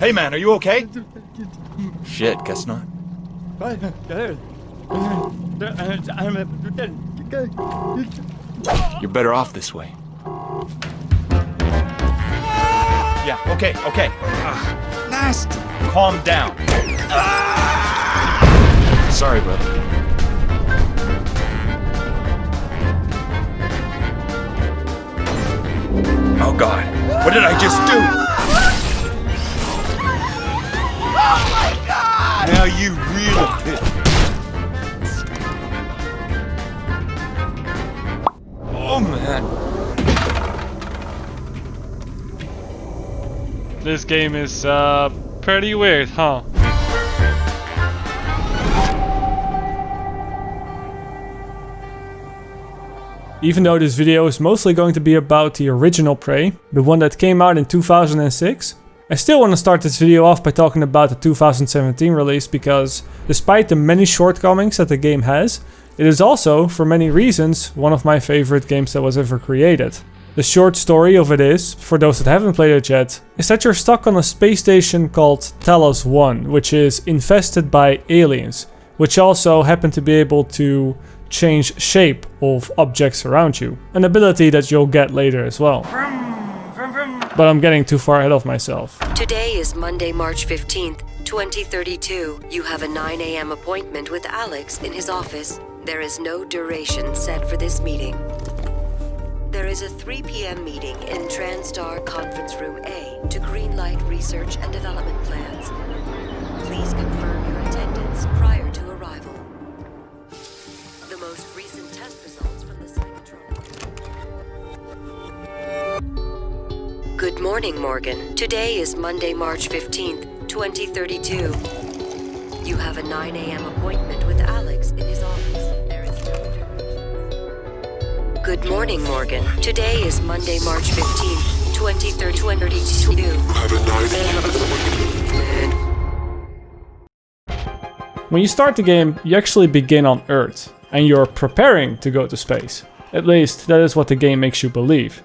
Hey man, are you okay? Shit, guess not. You're better off this way. Yeah, okay. Last. Calm down. Sorry, brother. Oh God, what did I just do? Oh my God! Now you really did. Oh man. This game is pretty weird, huh? Even though this video is mostly going to be about the original Prey, the one that came out in 2006, I still want to start this video off by talking about the 2017 release because, despite the many shortcomings that the game has, it is also, for many reasons, one of my favorite games that was ever created. The short story of it is, for those that haven't played it yet, is that you're stuck on a space station called Talos 1, which is infested by aliens, which also happen to be able to change shape of objects around you, an ability that you'll get later as well. But I'm getting too far ahead of myself. Today is Monday, March 15th, 2032. You have a 9 a.m. appointment with Alex in his office. There is no duration set for this meeting. There is a 3 p.m. meeting in TranStar Conference Room A to greenlight research and development plans. Please confirm your attendance prior to arrival. The most recent test results from the Psychotron. Good morning, Morgan. Today is Monday, March 15th, 2032. You have a 9 a.m. appointment with Alex in his office. There is no duration. Good morning, Morgan. Today is Monday, March 15th, 2032. You have a 9 a.m. appointment. When you start the game, you actually begin on Earth, and you're preparing to go to space. At least, that is what the game makes you believe.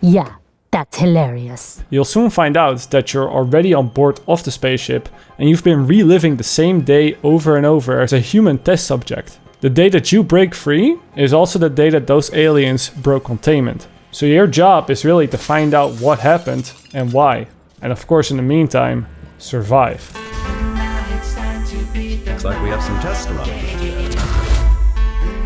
Yeah, that's hilarious. You'll soon find out that you're already on board of the spaceship, and you've been reliving the same day over and over as a human test subject. The day that you break free is also the day that those aliens broke containment. So your job is really to find out what happened and why. And of course, in the meantime, survive. Looks like we have some tests to run.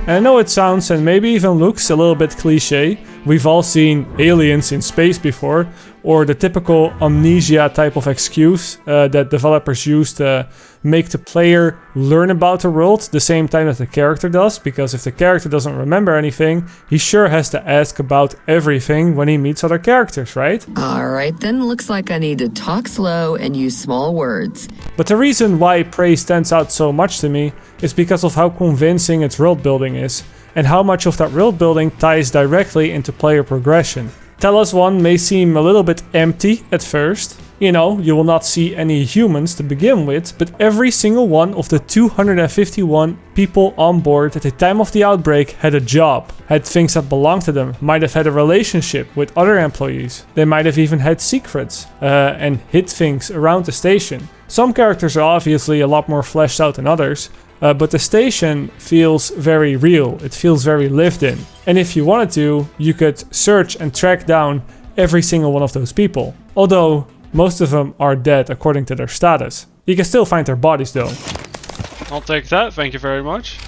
And I know it sounds and maybe even looks a little bit cliche. We've all seen aliens in space before, or the typical amnesia type of excuse that developers use to make the player learn about the world the same time that the character does, because if the character doesn't remember anything, he sure has to ask about everything when he meets other characters, right? Alright then, looks like I need to talk slow and use small words. But the reason why Prey stands out so much to me is because of how convincing its world building is, and how much of that world building ties directly into player progression. Talos 1 may seem a little bit empty at first. You know, you will not see any humans to begin with, but every single one of the 251 people on board at the time of the outbreak had a job, had things that belonged to them, might have had a relationship with other employees. They might have even had secrets and hid things around the station. Some characters are obviously a lot more fleshed out than others, but the station feels very real, it feels very lived in. And if you wanted to, you could search and track down every single one of those people. Although, most of them are dead according to their status. You can still find their bodies though. I'll take that, thank you very much.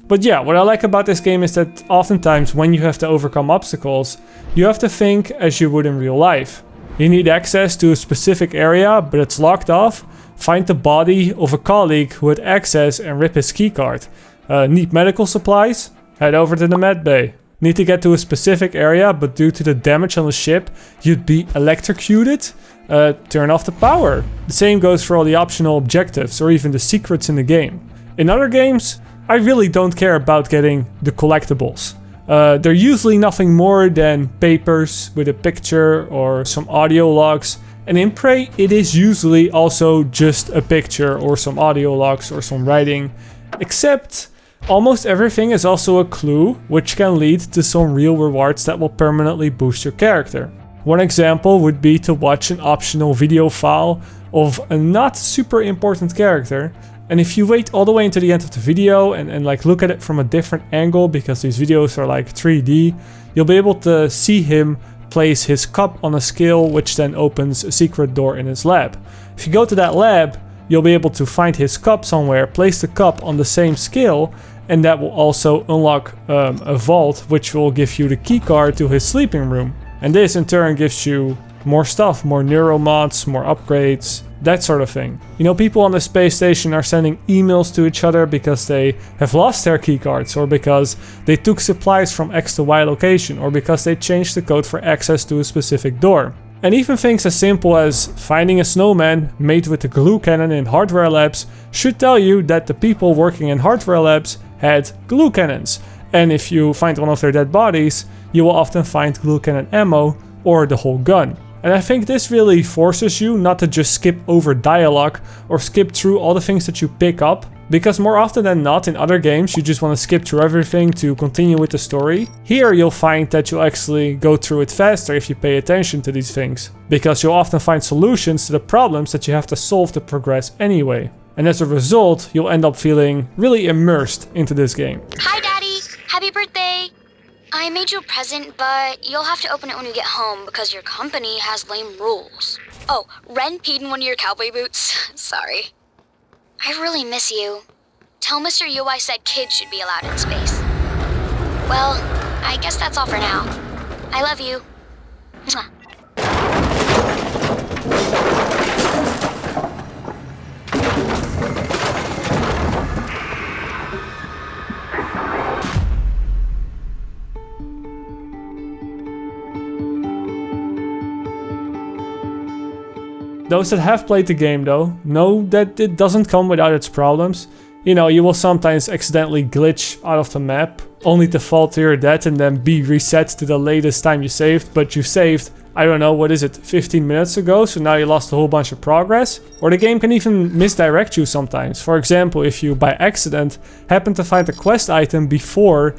But yeah, what I like about this game is that oftentimes when you have to overcome obstacles, you have to think as you would in real life. You need access to a specific area, but it's locked off. Find the body of a colleague who had access and rip his keycard. Need medical supplies? Head over to the med bay. Need to get to a specific area, but due to the damage on the ship, you'd be electrocuted? Turn off the power. The same goes for all the optional objectives or even the secrets in the game. In other games, I really don't care about getting the collectibles. They're usually nothing more than papers with a picture or some audio logs. And in Prey, it is usually also just a picture or some audio logs or some writing. Except Almost everything is also a clue, which can lead to some real rewards that will permanently boost your character. One example would be to watch an optional video file of a not super important character, and if you wait all the way into the end of the video and like look at it from a different angle, because these videos are like 3D, you'll be able to see him place his cup on a scale, which then opens a secret door in his lab. If you go to that lab, you'll be able to find his cup somewhere, place the cup on the same scale, and that will also unlock a vault, which will give you the keycard to his sleeping room. And this in turn gives you more stuff, more neuromods, more upgrades, that sort of thing. You know, people on the space station are sending emails to each other because they have lost their keycards, or because they took supplies from X to Y location, or because they changed the code for access to a specific door. And even things as simple as finding a snowman made with the glue cannon in hardware labs should tell you that the people working in hardware labs had glue cannons. And if you find one of their dead bodies, you will often find glue cannon ammo or the whole gun. And I think this really forces you not to just skip over dialogue or skip through all the things that you pick up, because more often than not in other games you just want to skip through everything to continue with the story. Here you'll find that you'll actually go through it faster if you pay attention to these things, because you'll often find solutions to the problems that you have to solve to progress anyway. And as a result, you'll end up feeling really immersed into this game. Hi, Daddy! Happy birthday! I made you a present, but you'll have to open it when you get home because your company has lame rules. Oh, Ren peed in one of your cowboy boots. Sorry. I really miss you. Tell Mr. Yu I said kids should be allowed in space. Well, I guess that's all for now. I love you. Mwah. Those that have played the game though, know that it doesn't come without its problems. You know, you will sometimes accidentally glitch out of the map, only to fall to your death and then be reset to the latest time you saved, but you saved, I don't know, what is it, 15 minutes ago, so now you lost a whole bunch of progress. Or the game can even misdirect you sometimes. For example, if you by accident happen to find a quest item before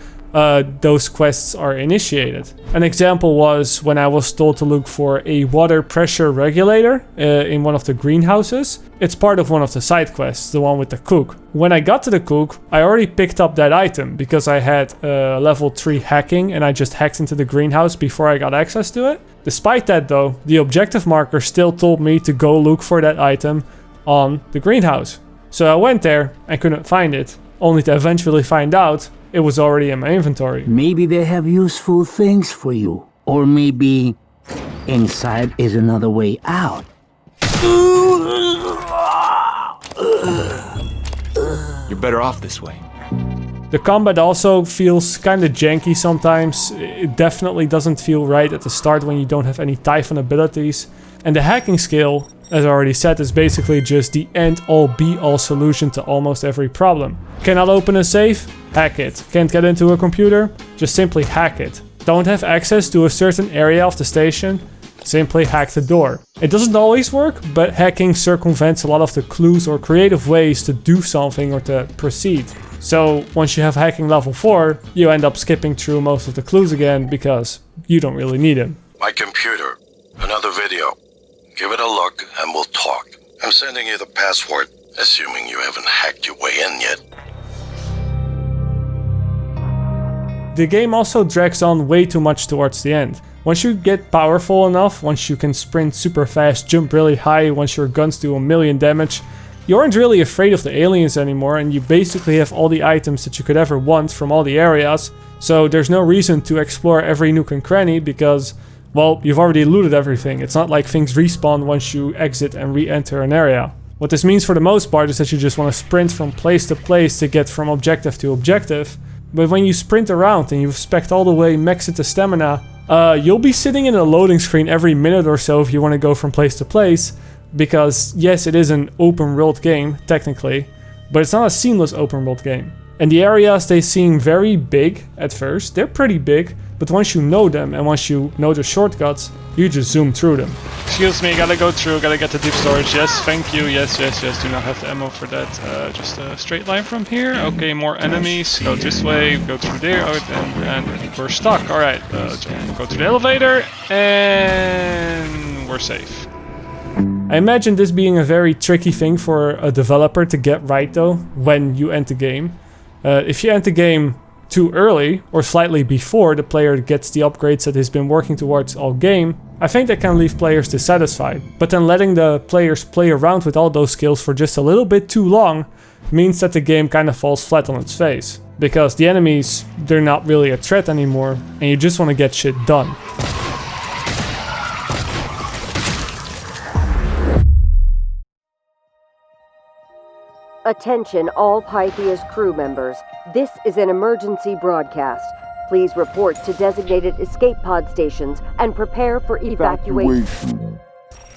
those quests are initiated. An example was when I was told to look for a water pressure regulator in one of the greenhouses. It's part of one of the side quests, the one with the cook. When I got to the cook, I already picked up that item because I had level 3 hacking and I just hacked into the greenhouse before I got access to it. Despite that though, the objective marker still told me to go look for that item on the greenhouse. So I went there and couldn't find it, only to eventually find out it was already in my inventory. Maybe they have useful things for you. Or maybe inside is another way out. You're better off this way. The combat also feels kinda janky sometimes. It definitely doesn't feel right at the start when you don't have any Typhon abilities. And the hacking skill, as I already said, is basically just the end-all be-all solution to almost every problem. Cannot open a safe? Hack it. Can't get into a computer? Just simply hack it. Don't have access to a certain area of the station? Simply hack the door. It doesn't always work, but hacking circumvents a lot of the clues or creative ways to do something or to proceed. So once you have hacking level 4, you end up skipping through most of the clues again because you don't really need them. My computer. Another video. Give it a look and we'll talk. I'm sending you the password, assuming you haven't hacked your way in yet. The game also drags on way too much towards the end. Once you get powerful enough, once you can sprint super fast, jump really high, once your guns do 1,000,000 damage, you aren't really afraid of the aliens anymore, and you basically have all the items that you could ever want from all the areas, so there's no reason to explore every nook and cranny because, well, you've already looted everything. It's not like things respawn once you exit and re-enter an area. What this means for the most part is that you just want to sprint from place to place to get from objective to objective. But when you sprint around and you've specced all the way max into stamina, you'll be sitting in a loading screen every minute or so if you want to go from place to place. Because yes, it is an open world game, technically, but it's not a seamless open world game. And the areas, they seem very big at first. They're pretty big, but once you know them and once you know the shortcuts, you just zoom through them. Excuse me, gotta go through, gotta get the deep storage. Yes, thank you. Yes, do not have the ammo for that. Just a straight line from here. Okay, more enemies. Go this way, go through there. Oh, and we're stuck. Alright, go to the elevator, and we're safe. I imagine this being a very tricky thing for a developer to get right though, when you end the game. If you end the game too early, or slightly before the player gets the upgrades that he's been working towards all game, I think that can leave players dissatisfied. But then letting the players play around with all those skills for just a little bit too long means that the game kind of falls flat on its face. Because the enemies, they're not really a threat anymore, and you just want to get shit done. Attention all Pythia's crew members. This is an emergency broadcast. Please report to designated escape pod stations and prepare for evacuation.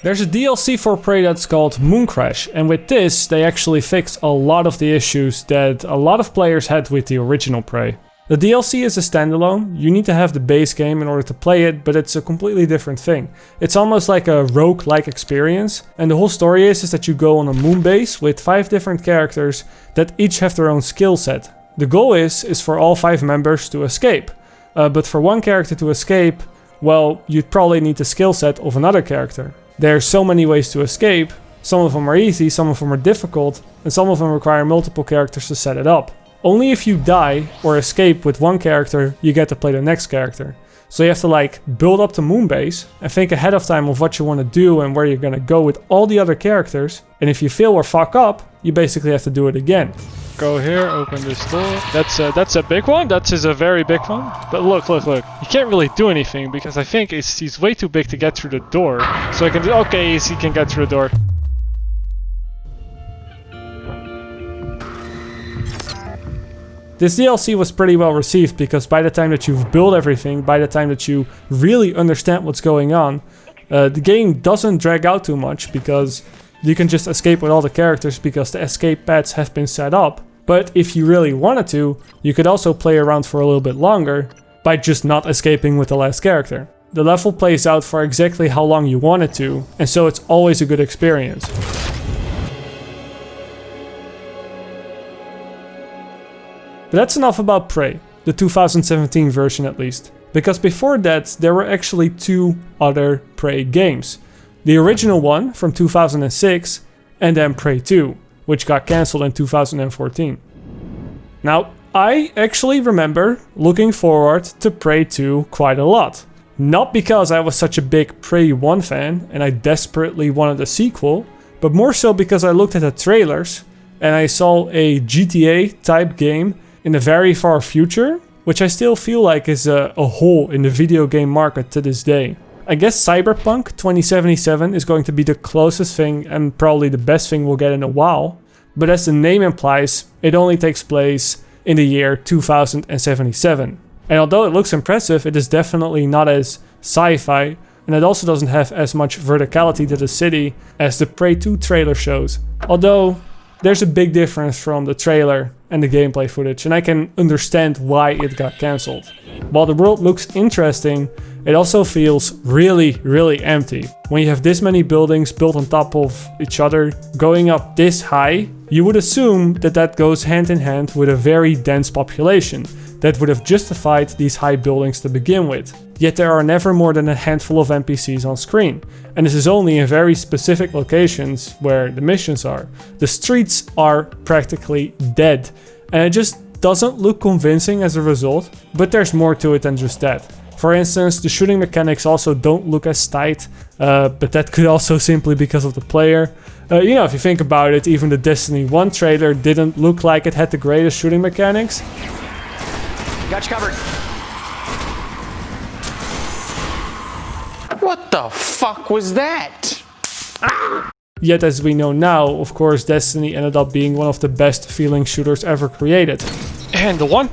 There's a DLC for Prey that's called Mooncrash, and with this they actually fixed a lot of the issues that a lot of players had with the original Prey. The DLC is a standalone, you need to have the base game in order to play it, but it's a completely different thing. It's almost like a rogue-like experience, and the whole story is that you go on a moon base with 5 different characters that each have their own skill set. The goal is for all 5 members to escape, but for one character to escape, well, you'd probably need the skill set of another character. There are so many ways to escape, some of them are easy, some of them are difficult, and some of them require multiple characters to set it up. Only if you die or escape with one character, you get to play the next character. So you have to like build up the moon base and think ahead of time of what you want to do and where you're gonna go with all the other characters. And if you fail or fuck up, you basically have to do it again. Go here, open this door. That's a big one. That is a very big one. But look. He can't really do anything because I think he's way too big to get through the door. So I can do, okay, he can get through the door. This DLC was pretty well received because by the time that you've built everything, by the time that you really understand what's going on, the game doesn't drag out too much because you can just escape with all the characters because the escape paths have been set up. But if you really wanted to, you could also play around for a little bit longer by just not escaping with the last character. The level plays out for exactly how long you want it to, and so it's always a good experience. But that's enough about Prey, the 2017 version at least. Because before that, there were actually 2 other Prey games. The original one from 2006, and then Prey 2, which got cancelled in 2014. Now, I actually remember looking forward to Prey 2 quite a lot. Not because I was such a big Prey 1 fan and I desperately wanted a sequel, but more so because I looked at the trailers and I saw a GTA type game in the very far future, which I still feel like is a hole in the video game market to this day. I guess Cyberpunk 2077 is going to be the closest thing and probably the best thing we'll get in a while, but as the name implies, it only takes place in the year 2077. And although it looks impressive, it is definitely not as sci-fi, and it also doesn't have as much verticality to the city as the Prey 2 trailer shows. Although, there's a big difference from the trailer and the gameplay footage, and I can understand why it got cancelled. While the world looks interesting, it also feels really empty. When you have this many buildings built on top of each other, going up this high, you would assume that that goes hand in hand with a very dense population that would have justified these high buildings to begin with. Yet there are never more than a handful of NPCs on screen, and this is only in very specific locations where the missions are. The streets are practically dead, and it just doesn't look convincing as a result, but there's more to it than just that. For instance, the shooting mechanics also don't look as tight, but that could also simply because of the player. If you think about it, even the Destiny 1 trailer didn't look like it had the greatest shooting mechanics. Got you covered. What the fuck was that? Yet as we know now, of course, Destiny ended up being one of the best feeling shooters ever created. And 1,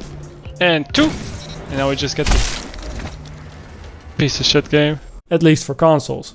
and 2, and now we just get this piece of shit game. At least for consoles.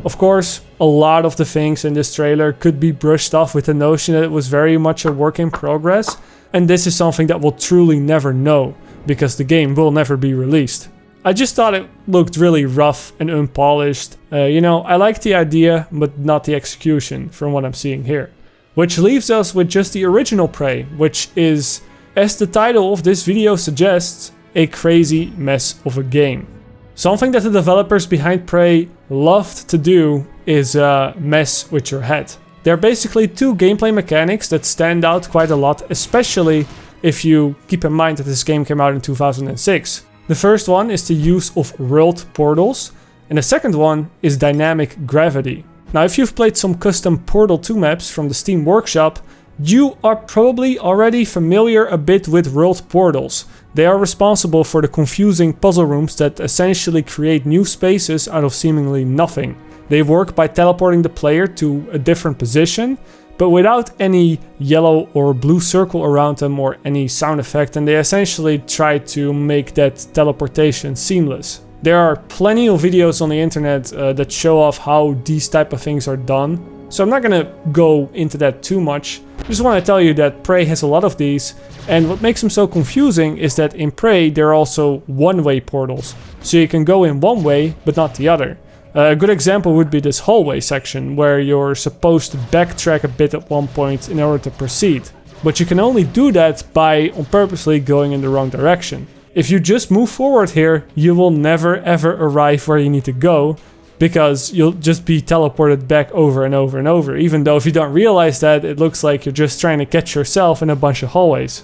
Of course, a lot of the things in this trailer could be brushed off with the notion that it was very much a work in progress, and this is something that we'll truly never know, because the game will never be released. I just thought it looked really rough and unpolished. You know, I like the idea, but not the execution from what I'm seeing here. Which leaves us with just the original Prey, which is, as the title of this video suggests, a crazy mess of a game. Something that the developers behind Prey loved to do is mess with your head. There are basically two gameplay mechanics that stand out quite a lot, especially if you keep in mind that this game came out in 2006. The first one is the use of world portals, and the second one is dynamic gravity. Now, if you've played some custom Portal 2 maps from the Steam Workshop, you are probably already familiar a bit with world portals. They are responsible for the confusing puzzle rooms that essentially create new spaces out of seemingly nothing. They work by teleporting the player to a different position, but without any yellow or blue circle around them or any sound effect, and they essentially try to make that teleportation seamless. There are plenty of videos on the internet that show off how these type of things are done, so I'm not gonna go into that too much. I just want to tell you that Prey has a lot of these, and what makes them so confusing is that in Prey there are also one-way portals, so you can go in one way but not the other. A good example would be this hallway section, where you're supposed to backtrack a bit at one point in order to proceed. But you can only do that by on purposely going in the wrong direction. If you just move forward here, you will never ever arrive where you need to go, because you'll just be teleported back over and over and over. Even though if you don't realize that, it looks like you're just trying to catch yourself in a bunch of hallways.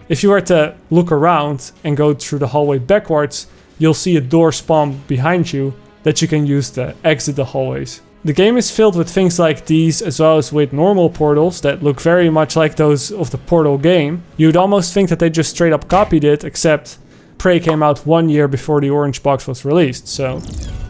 If you were to look around and go through the hallway backwards, you'll see a door spawn behind you that you can use to exit the hallways. The game is filled with things like these, as well as with normal portals that look very much like those of the Portal game. You'd almost think that they just straight up copied it, except Prey came out 1 year before the orange box was released. So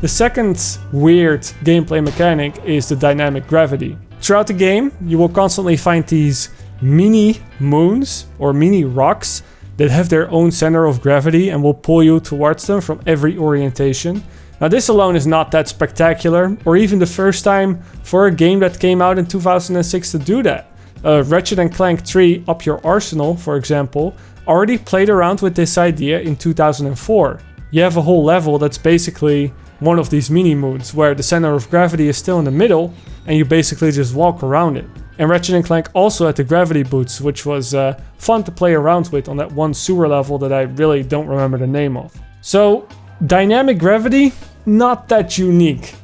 the second weird gameplay mechanic is the dynamic gravity. Throughout the game, you will constantly find these mini moons or mini rocks that have their own center of gravity and will pull you towards them from every orientation. Now, this alone is not that spectacular, or even the first time for a game that came out in 2006 to do that. Ratchet & Clank 3 Up Your Arsenal, for example, already played around with this idea in 2004. You have a whole level that's basically one of these mini moons, where the center of gravity is still in the middle, and you basically just walk around it. And Ratchet & Clank also had the gravity boots, which was fun to play around with on that one sewer level that I really don't remember the name of. So, dynamic gravity, not that unique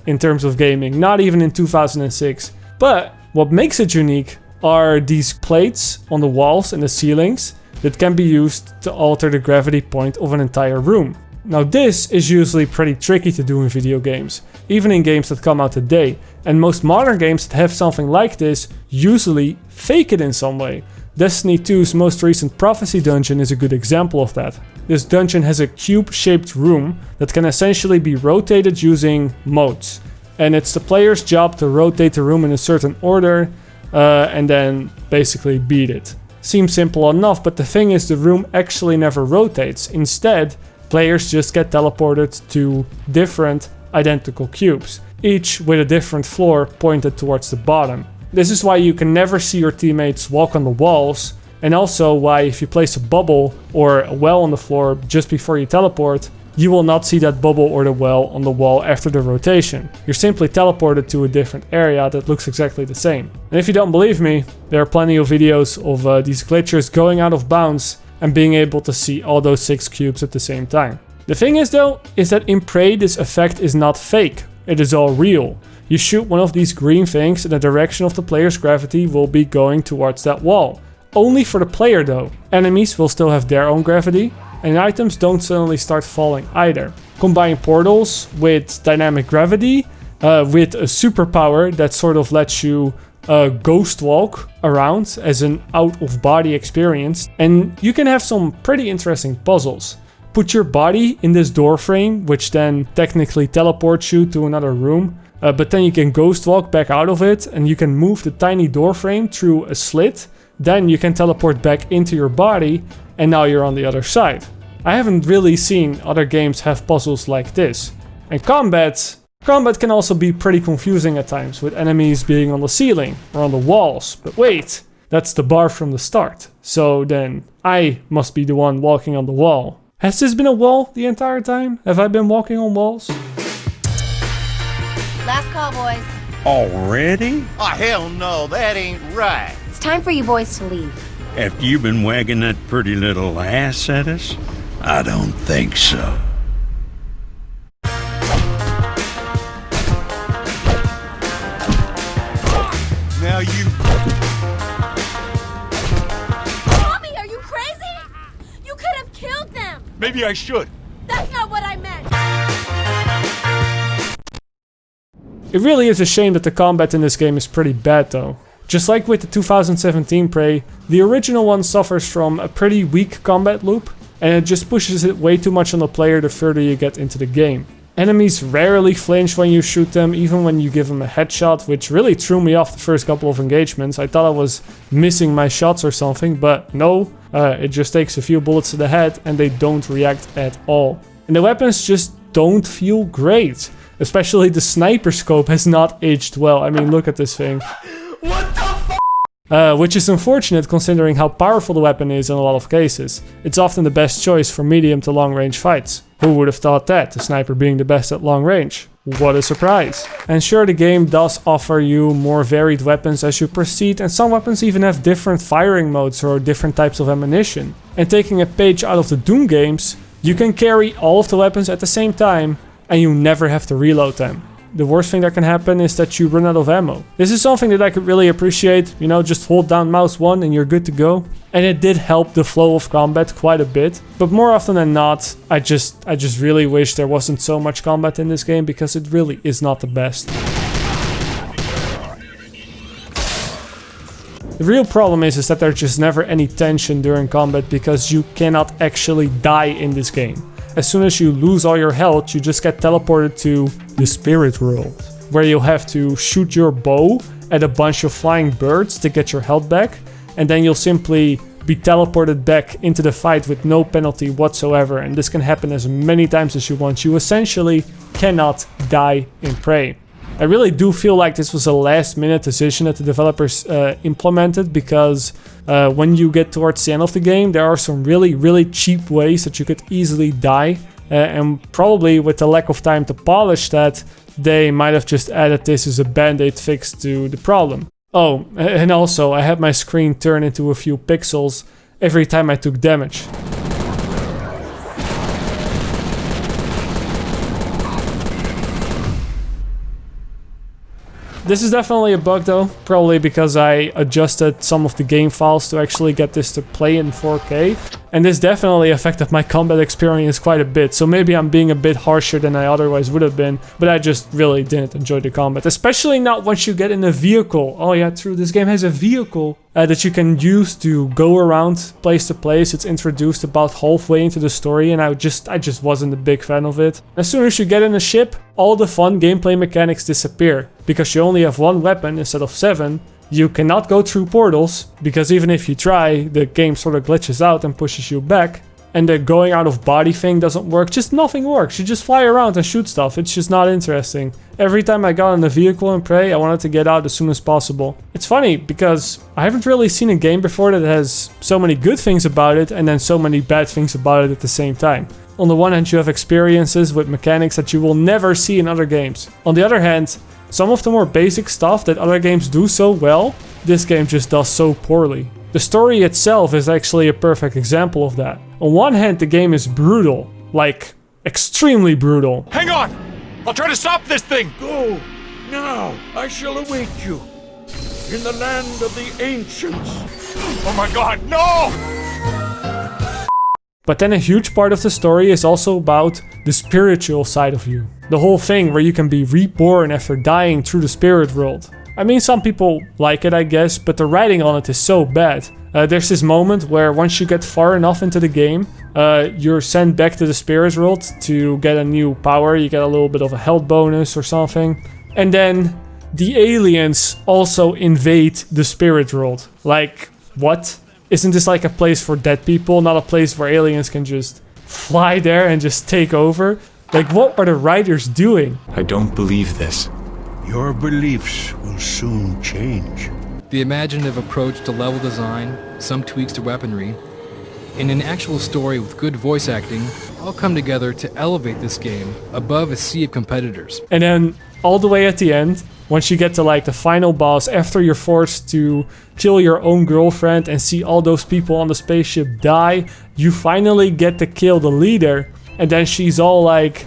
in terms of gaming, not even in 2006. But what makes it unique are these plates on the walls and the ceilings that can be used to alter the gravity point of an entire room. Now, this is usually pretty tricky to do in video games, even in games that come out today, and most modern games that have something like this usually fake it in some way. Destiny 2's most recent Prophecy dungeon is a good example of that. This dungeon has a cube-shaped room that can essentially be rotated using modes, and it's the player's job to rotate the room in a certain order and then basically beat it. Seems simple enough, but the thing is, the room actually never rotates. Instead, players just get teleported to different identical cubes, each with a different floor pointed towards the bottom. This is why you can never see your teammates walk on the walls, and also why if you place a bubble or a well on the floor just before you teleport, you will not see that bubble or the well on the wall after the rotation. You're simply teleported to a different area that looks exactly the same. And if you don't believe me, there are plenty of videos of these glitchers going out of bounds and being able to see all those 6 cubes at the same time. The thing is though, is that in Prey this effect is not fake, it is all real. You shoot one of these green things and the direction of the player's gravity will be going towards that wall. Only for the player though. Enemies will still have their own gravity, and items don't suddenly start falling either. Combine portals with dynamic gravity, with a superpower that sort of lets you ghost walk around as an out-of-body experience, and you can have some pretty interesting puzzles. Put your body in this door frame, which then technically teleports you to another room, but then you can ghost walk back out of it, and you can move the tiny door frame through a slit. Then you can teleport back into your body, and now you're on the other side. I haven't really seen other games have puzzles like this. And combat can also be pretty confusing at times, with enemies being on the ceiling or on the walls. But wait, that's the bar from the start. So then I must be the one walking on the wall. Has this been a wall the entire time? Have I been walking on walls? Last call, boys. Already? Oh, hell no, that ain't right. It's time for you boys to leave. After you've been wagging that pretty little ass at us? I don't think so. Now you... Bobby, are you crazy? You could have killed them! Maybe I should. That's not what I meant! It really is a shame that the combat in this game is pretty bad though. Just like with the 2017 Prey, the original one suffers from a pretty weak combat loop, and it just pushes it way too much on the player the further you get into the game. Enemies rarely flinch when you shoot them, even when you give them a headshot, which really threw me off the first couple of engagements. I thought I was missing my shots or something, but no, it just takes a few bullets to the head and they don't react at all. And the weapons just don't feel great. Especially the sniper scope has not aged well. I mean, look at this thing. What the f***? Which is unfortunate considering how powerful the weapon is in a lot of cases. It's often the best choice for medium to long range fights. Who would have thought that, the sniper being the best at long range? What a surprise. And sure, the game does offer you more varied weapons as you proceed, and some weapons even have different firing modes or different types of ammunition. And taking a page out of the Doom games, you can carry all of the weapons at the same time, and you never have to reload them. The worst thing that can happen is that you run out of ammo. This is something that I could really appreciate, you know, just hold down mouse 1 and you're good to go. And it did help the flow of combat quite a bit, but more often than not, I just really wish there wasn't so much combat in this game because it really is not the best. The real problem is that there's just never any tension during combat because you cannot actually die in this game. As soon as you lose all your health, you just get teleported to the spirit world, where you'll have to shoot your bow at a bunch of flying birds to get your health back, and then you'll simply be teleported back into the fight with no penalty whatsoever, and this can happen as many times as you want. You essentially cannot die in Prey. I really do feel like this was a last-minute decision that the developers implemented, because when you get towards the end of the game, there are some really cheap ways that you could easily die, and probably with the lack of time to polish that, they might have just added this as a band-aid fix to the problem. Oh, and also I had my screen turn into a few pixels every time I took damage. This is definitely a bug though, probably because I adjusted some of the game files to actually get this to play in 4K. And this definitely affected my combat experience quite a bit, so maybe I'm being a bit harsher than I otherwise would have been, but I just really didn't enjoy the combat, especially not once you get in a vehicle. Oh yeah, true, this game has a vehicle that you can use to go around place to place. It's introduced about halfway into the story, and I just wasn't a big fan of it. As soon as you get in a ship, all the fun gameplay mechanics disappear, because you only have one weapon instead of 7. You cannot go through portals, because even if you try, the game sort of glitches out and pushes you back. And the going out of body thing doesn't work, just nothing works. You just fly around and shoot stuff, it's just not interesting. Every time I got in a vehicle and Prey, I wanted to get out as soon as possible. It's funny, because I haven't really seen a game before that has so many good things about it and then so many bad things about it at the same time. On the one hand, you have experiences with mechanics that you will never see in other games. On the other hand, some of the more basic stuff that other games do so well, this game just does so poorly. The story itself is actually a perfect example of that. On one hand, the game is brutal, like extremely brutal. Hang on! I'll try to stop this thing! Go! Now! I shall await you! In the land of the ancients! Oh my god, no! But then a huge part of the story is also about the spiritual side of you. The whole thing where you can be reborn after dying through the spirit world. I mean, some people like it, I guess, but the writing on it is so bad. There's this moment where once you get far enough into the game, you're sent back to the spirit world to get a new power. You get a little bit of a health bonus or something. And then the aliens also invade the spirit world. Like, what? Isn't this like a place for dead people, not a place where aliens can just fly there and just take over? Like, what are the writers doing? I don't believe this. Your beliefs will soon change. The imaginative approach to level design, some tweaks to weaponry, In an actual story with good voice acting, all come together to elevate this game above a sea of competitors. And then all the way at the end, once you get to like the final boss, after you're forced to kill your own girlfriend and see all those people on the spaceship die, you finally get to kill the leader. And then she's all like,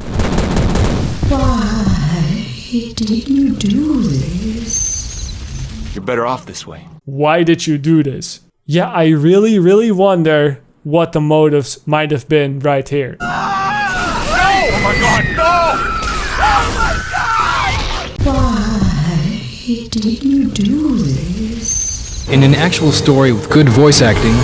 "Why did you do this?" You're better off this way. "Why did you do this?" Yeah, I really, really wonder what the motives might have been right here. No! Oh my god, no! Oh my god! Why did you do this? In an actual story with good voice acting.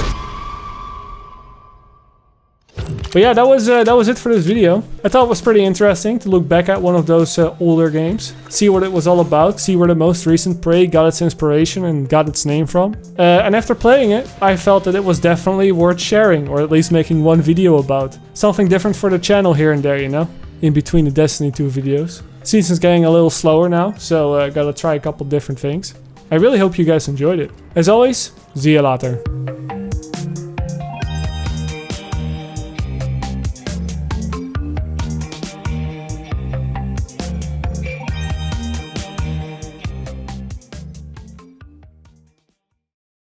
But yeah, that was it for this video. I thought it was pretty interesting to look back at one of those older games, see what it was all about, see where the most recent Prey got its inspiration and got its name from. And after playing it, I felt that it was definitely worth sharing, or at least making one video about. Something different for the channel here and there, you know, in between the Destiny 2 videos. Season's getting a little slower now, so I gotta try a couple different things. I really hope you guys enjoyed it. As always, see you later.